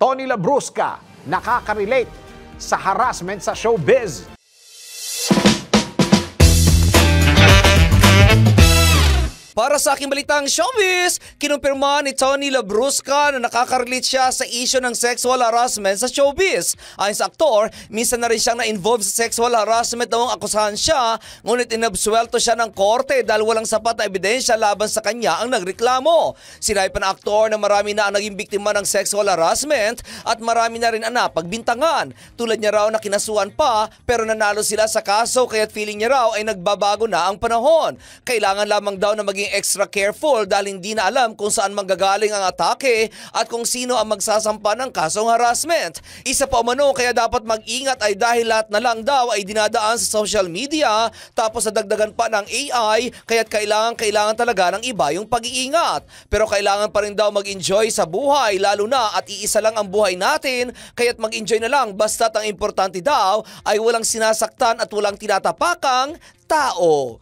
Tony Labrusca, nakaka-relate sa harassment sa showbiz. Para sa aking balitang showbiz, kinumpirma ni Tony Labrusca na nakaka-relate siya sa issue ng sexual harassment sa showbiz. Ayon sa aktor, minsan na rin siyang na-involve sa sexual harassment noong akusahan siya, ngunit inabsuelto siya ng korte dahil walang sapat na ebidensya laban sa kanya ang nagreklamo. Sinabi pa ng aktor na marami na ang naging biktima ng sexual harassment at marami na rin ang napagbintangan. Tulad niya raw na kinasuhan pa pero nanalo sila sa kaso kaya't feeling niya raw ay nagbabago na ang panahon. Kailangan lamang daw na maging extra careful dahil hindi na alam kung saan manggagaling ang atake at kung sino ang magsasampa ng kasong harassment. Isa pa umano kaya dapat mag-ingat ay dahil lahat na lang daw ay dinadaan sa social media tapos nadagdagan pa ng AI kaya't kailangan talaga ng iba yung pag-iingat. Pero kailangan pa rin daw mag-enjoy sa buhay lalo na at iisa lang ang buhay natin kaya't mag-enjoy na lang basta't ang importante daw ay walang sinasaktan at walang tinatapakang tao.